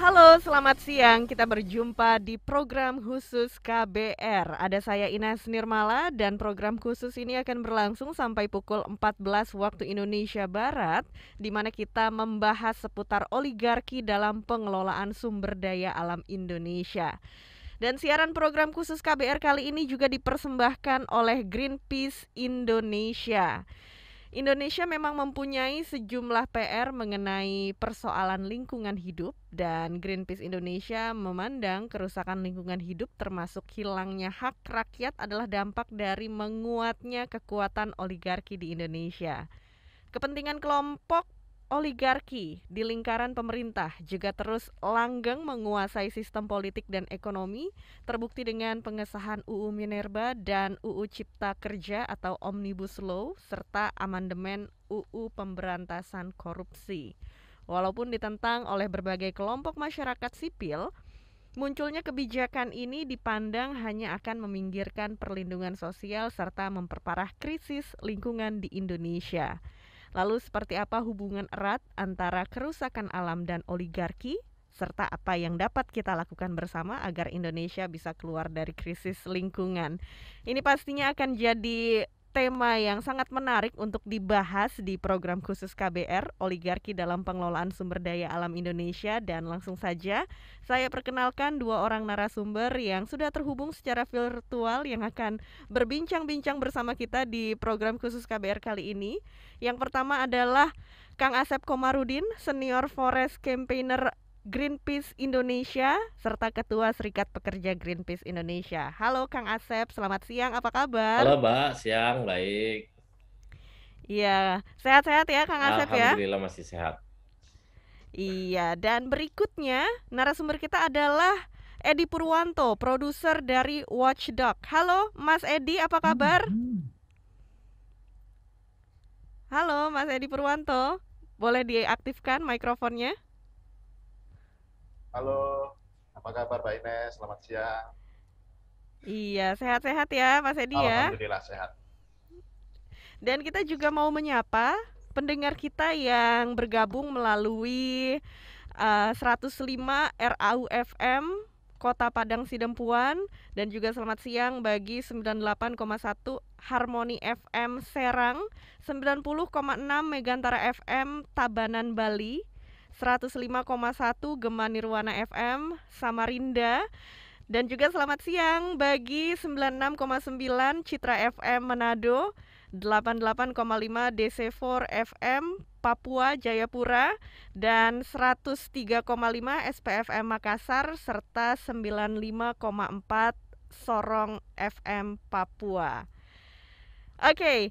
Halo, selamat siang. Kita berjumpa di program khusus KBR. Ada saya Ines Nirmala dan program khusus ini akan berlangsung sampai pukul 14 waktu Indonesia Barat, di mana kita membahas seputar oligarki dalam pengelolaan sumber daya alam Indonesia. Dan siaran program khusus KBR kali ini juga dipersembahkan oleh Greenpeace Indonesia. Indonesia memang mempunyai sejumlah PR mengenai persoalan lingkungan hidup, dan Greenpeace Indonesia memandang kerusakan lingkungan hidup termasuk hilangnya hak rakyat adalah dampak dari menguatnya kekuatan oligarki di Indonesia. Kepentingan kelompok oligarki di lingkaran pemerintah juga terus langgeng menguasai sistem politik dan ekonomi, terbukti dengan pengesahan UU Minerba dan UU Cipta Kerja atau Omnibus Law serta amandemen UU Pemberantasan Korupsi. Walaupun ditentang oleh berbagai kelompok masyarakat sipil, munculnya kebijakan ini dipandang hanya akan meminggirkan perlindungan sosial serta memperparah krisis lingkungan di Indonesia. Lalu seperti apa hubungan erat antara kerusakan alam dan oligarki, serta apa yang dapat kita lakukan bersama agar Indonesia bisa keluar dari krisis lingkungan? Ini pastinya akan jadi tema yang sangat menarik untuk dibahas di program khusus KBR, Oligarki dalam Pengelolaan Sumber Daya Alam Indonesia. Dan langsung saja saya perkenalkan dua orang narasumber yang sudah terhubung secara virtual yang akan berbincang-bincang bersama kita di program khusus KBR kali ini. Yang pertama adalah Kang Asep Komarudin, Senior Forest Campaigner Greenpeace Indonesia, serta Ketua Serikat Pekerja Greenpeace Indonesia. Halo Kang Asep, selamat siang, apa kabar? Halo Mbak, siang baik. Iya, sehat-sehat ya Kang Asep ya? Alhamdulillah masih sehat. Iya, dan berikutnya narasumber kita adalah Edi Purwanto, produser dari Watchdog. Halo Mas Edi, apa kabar? Halo Mas Edi Purwanto, boleh diaktifkan mikrofonnya? Halo, apa kabar Mbak Ines? Selamat siang. Iya, sehat-sehat ya Mas Edi ya. Alhamdulillah sehat. Dan kita juga mau menyapa pendengar kita yang bergabung melalui 105 RAU FM Kota Padang Sidempuan, dan juga selamat siang bagi 98,1 Harmoni FM Serang, 90,6 Megantara FM Tabanan Bali, 105,1 Gema Nirwana FM Samarinda, dan juga selamat siang bagi 96,9 Citra FM Manado, 88,5 DC4 FM Papua Jayapura, dan 103,5 SPFM Makassar, serta 95,4 Sorong FM Papua. Oke,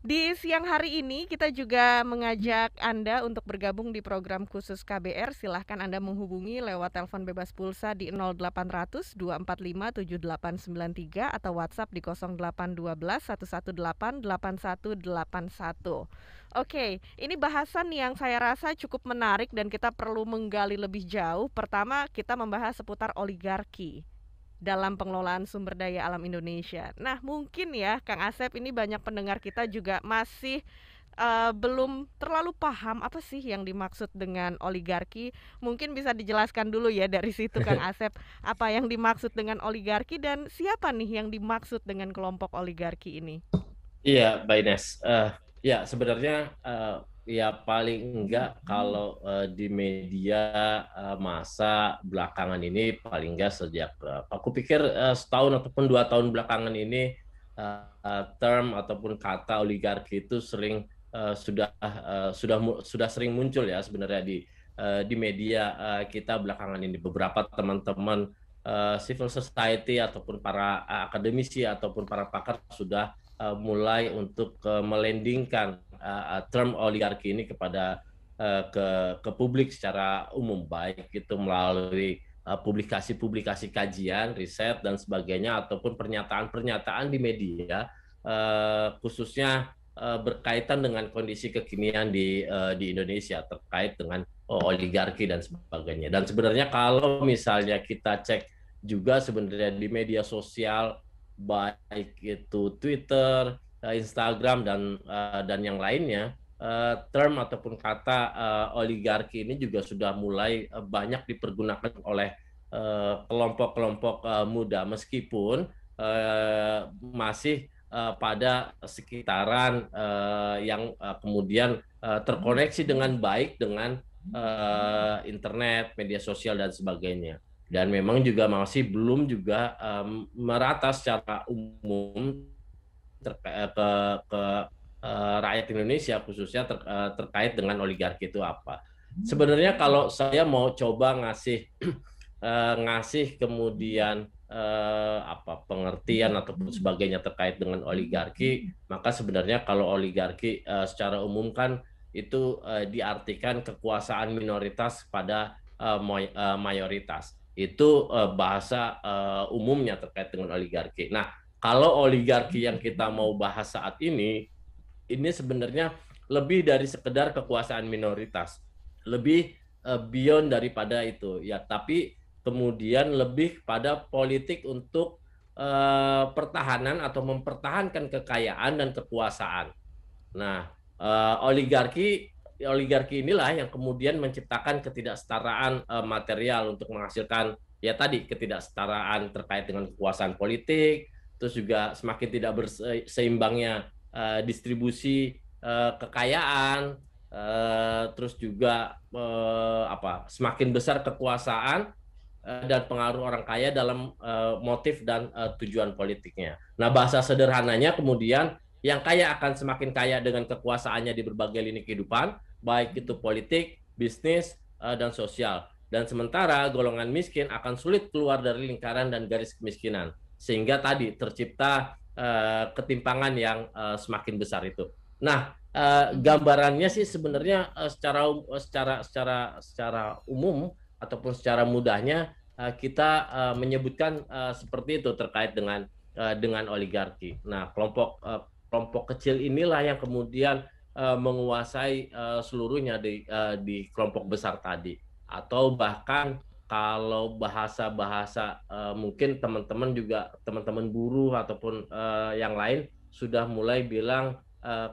di siang hari ini kita juga mengajak Anda untuk bergabung di program khusus KBR. Silahkan Anda menghubungi lewat telepon bebas pulsa di 0800 245 7893 atau WhatsApp di 0812 118 8181. Oke, ini bahasan yang saya rasa cukup menarik dan kita perlu menggali lebih jauh. Pertama, kita membahas seputar oligarki dalam pengelolaan sumber daya alam Indonesia. Nah, mungkin ya Kang Asep, ini banyak pendengar kita juga masih belum terlalu paham apa sih yang dimaksud dengan oligarki. Mungkin bisa dijelaskan dulu ya dari situ Kang Asep, apa yang dimaksud dengan oligarki dan siapa nih yang dimaksud dengan kelompok oligarki ini? Iya, Mbak Ines. Ya sebenarnya ya paling enggak kalau di media masa belakangan ini paling enggak sejak aku pikir setahun ataupun 2 tahun belakangan ini term ataupun kata oligarki itu sering sudah sering muncul ya sebenarnya di media kita belakangan ini. Beberapa teman-teman civil society ataupun para akademisi ataupun para pakar sudah mulai untuk melandingkan term oligarki ini kepada ke publik secara umum, baik itu melalui publikasi-publikasi kajian, riset dan sebagainya, ataupun pernyataan-pernyataan di media, khususnya berkaitan dengan kondisi kekinian di Indonesia terkait dengan oligarki dan sebagainya. Dan sebenarnya kalau misalnya kita cek juga sebenarnya di media sosial, baik itu Twitter, Instagram dan yang lainnya, term ataupun kata oligarki ini juga sudah mulai banyak dipergunakan oleh kelompok-kelompok muda, meskipun masih pada sekitaran yang kemudian terkoneksi dengan baik dengan internet, media sosial dan sebagainya. Dan memang juga masih belum juga merata secara umum ke rakyat Indonesia, khususnya terkait dengan oligarki itu apa. Sebenarnya kalau saya mau coba ngasih kemudian pengertian ataupun sebagainya terkait dengan oligarki, maka sebenarnya kalau oligarki secara umum kan itu diartikan kekuasaan minoritas pada mayoritas. Itu bahasa umumnya terkait dengan oligarki. Nah, kalau oligarki yang kita mau bahas saat ini sebenarnya lebih dari sekedar kekuasaan minoritas, lebih beyond daripada itu ya, tapi kemudian lebih pada politik untuk pertahanan atau mempertahankan kekayaan dan kekuasaan. Nah, oligarki inilah yang kemudian menciptakan ketidaksetaraan material untuk menghasilkan ya tadi ketidaksetaraan terkait dengan kekuasaan politik, terus juga semakin tidak berseimbangnya distribusi kekayaan, terus juga semakin besar kekuasaan dan pengaruh orang kaya dalam motif dan tujuan politiknya. Nah, bahasa sederhananya kemudian yang kaya akan semakin kaya dengan kekuasaannya di berbagai lini kehidupan, baik itu politik, bisnis, dan sosial. Dan sementara golongan miskin akan sulit keluar dari lingkaran dan garis kemiskinan, sehingga tadi tercipta ketimpangan yang semakin besar itu. Nah, gambarannya sih sebenarnya secara umum ataupun secara mudahnya kita menyebutkan seperti itu terkait dengan oligarki. Nah, kelompok kecil inilah yang kemudian menguasai seluruhnya di kelompok besar tadi. Atau bahkan kalau bahasa-bahasa mungkin teman-teman buruh ataupun yang lain sudah mulai bilang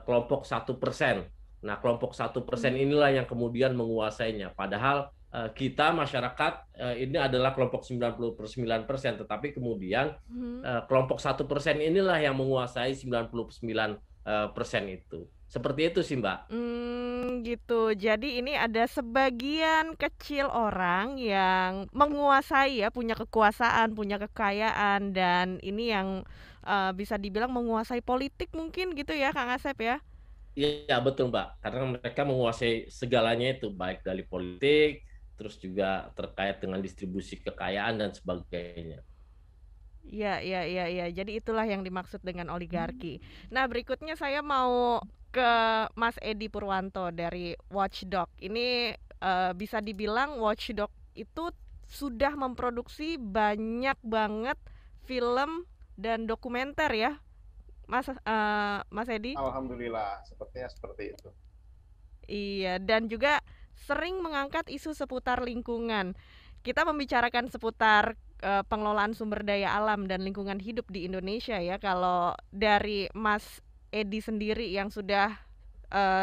kelompok 1%. Nah, kelompok 1% inilah yang kemudian menguasainya. Padahal kita masyarakat ini adalah kelompok 99%, tetapi kemudian kelompok 1% inilah yang menguasai 99% itu. Seperti itu sih, Mbak. Gitu. Jadi ini ada sebagian kecil orang yang menguasai ya, punya kekuasaan, punya kekayaan, dan ini yang bisa dibilang menguasai politik mungkin gitu ya, Kang Asep ya? Iya, betul, Mbak. Karena mereka menguasai segalanya itu, baik dari politik, terus juga terkait dengan distribusi kekayaan dan sebagainya. Iya, iya, iya, iya. Jadi itulah yang dimaksud dengan oligarki. Nah, berikutnya saya mau ke Mas Edi Purwanto dari Watchdog. Ini bisa dibilang Watchdog itu sudah memproduksi banyak banget film dan dokumenter ya, Mas Edi? Alhamdulillah, sepertinya seperti itu. Iya, dan juga sering mengangkat isu seputar lingkungan. Kita membicarakan seputar pengelolaan sumber daya alam dan lingkungan hidup di Indonesia ya. Kalau dari Mas Edi sendiri yang sudah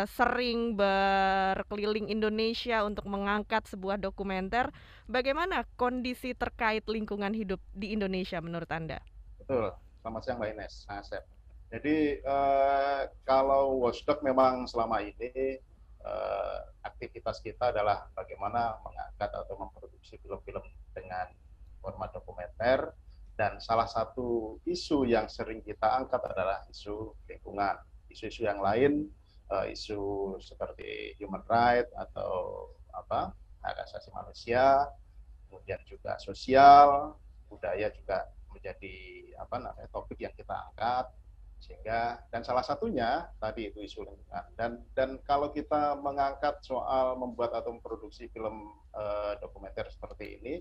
sering berkeliling Indonesia untuk mengangkat sebuah dokumenter, bagaimana kondisi terkait lingkungan hidup di Indonesia menurut Anda? Betul. Selamat siang Mbak Ines. Jadi kalau Watchdog memang selama ini aktivitas kita adalah bagaimana mengangkat atau memproduksi film-film dengan format dokumenter, dan salah satu isu yang sering kita angkat adalah isu lingkungan. Isu-isu yang lain, isu seperti human rights atau hak asasi manusia, kemudian juga sosial, budaya juga menjadi topik yang kita angkat, sehingga dan salah satunya tadi itu isu lingkungan. Dan kalau kita mengangkat soal membuat atau memproduksi film dokumenter seperti ini,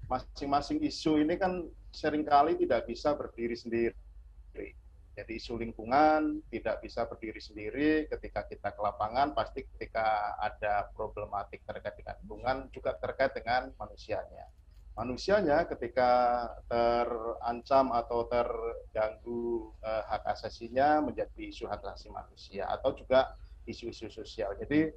masing-masing isu ini kan seringkali tidak bisa berdiri sendiri. Jadi isu lingkungan tidak bisa berdiri sendiri ketika kita ke lapangan, pasti ketika ada problematik terkait dengan lingkungan juga terkait dengan manusianya. Manusianya ketika terancam atau terganggu hak asasinya menjadi isu hak asasi manusia, atau juga isu-isu sosial. Jadi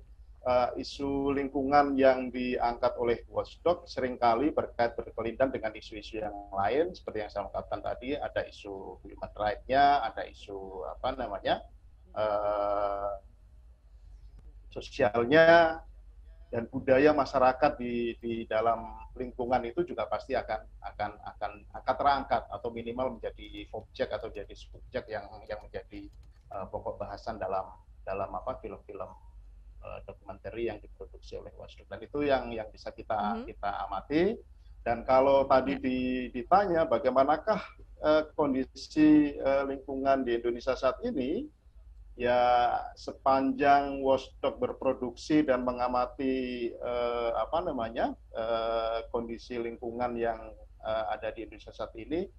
isu lingkungan yang diangkat oleh Watchdog seringkali berkelindan dengan isu-isu yang lain, seperti yang saya ungkapkan tadi, ada isu human right-nya, ada isu sosialnya, dan budaya masyarakat di dalam lingkungan itu juga pasti akan terangkat atau minimal menjadi objek atau jadi subjek yang menjadi pokok bahasan dalam film-film dokumenter yang diproduksi oleh Watchdog. Dan itu yang bisa kita amati. Dan kalau tadi ditanya bagaimanakah kondisi lingkungan di Indonesia saat ini, ya sepanjang Watchdog berproduksi dan mengamati kondisi lingkungan yang ada di Indonesia saat ini,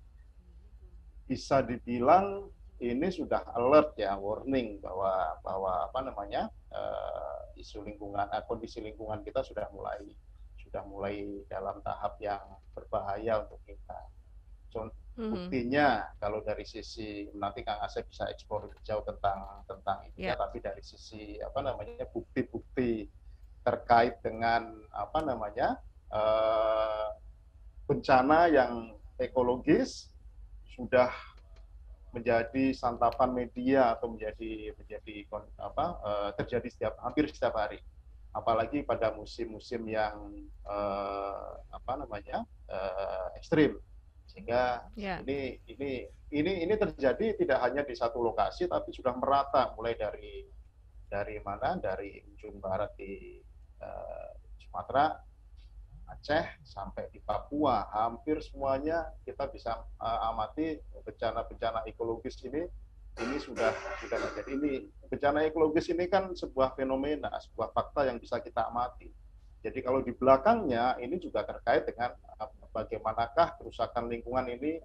bisa dibilang ini sudah alert ya, warning bahwa isu lingkungan, kondisi lingkungan kita sudah mulai dalam tahap yang berbahaya untuk kita. Buktinya kalau dari sisi, nanti Kang Asep bisa eksplor lebih jauh tentang ini, tapi dari sisi bukti-bukti terkait dengan bencana yang ekologis sudah menjadi santapan media atau terjadi hampir setiap hari, apalagi pada musim-musim yang ekstrim, sehingga ini terjadi tidak hanya di satu lokasi tapi sudah merata, mulai dari ujung barat di Sumatera, Aceh sampai di Papua, hampir semuanya kita bisa amati bencana-bencana ekologis ini sudah terjadi. Ini bencana ekologis ini kan sebuah fenomena, sebuah fakta yang bisa kita amati. Jadi kalau di belakangnya ini juga terkait dengan bagaimanakah kerusakan lingkungan ini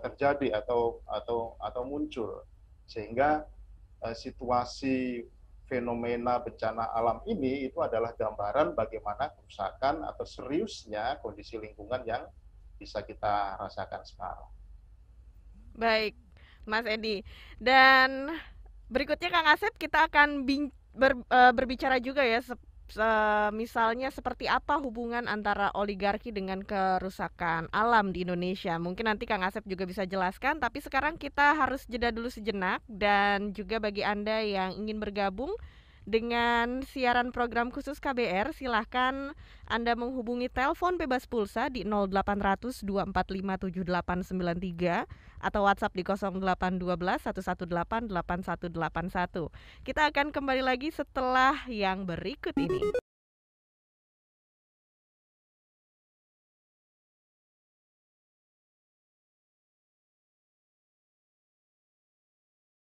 terjadi atau muncul, sehingga situasi fenomena bencana alam ini itu adalah gambaran bagaimana kerusakan atau seriusnya kondisi lingkungan yang bisa kita rasakan sekarang. Baik, Mas Edi. Dan berikutnya Kang Asep, kita akan berbicara juga ya, misalnya seperti apa hubungan antara oligarki dengan kerusakan alam di Indonesia. Mungkin nanti Kang Asep juga bisa jelaskan, tapi sekarang kita harus jeda dulu sejenak. Dan juga bagi Anda yang ingin bergabung dengan siaran program khusus KBR, silahkan Anda menghubungi telepon bebas pulsa di 0800 245 7893 atau WhatsApp di 0812 118 8181. Kita akan kembali lagi setelah yang berikut ini.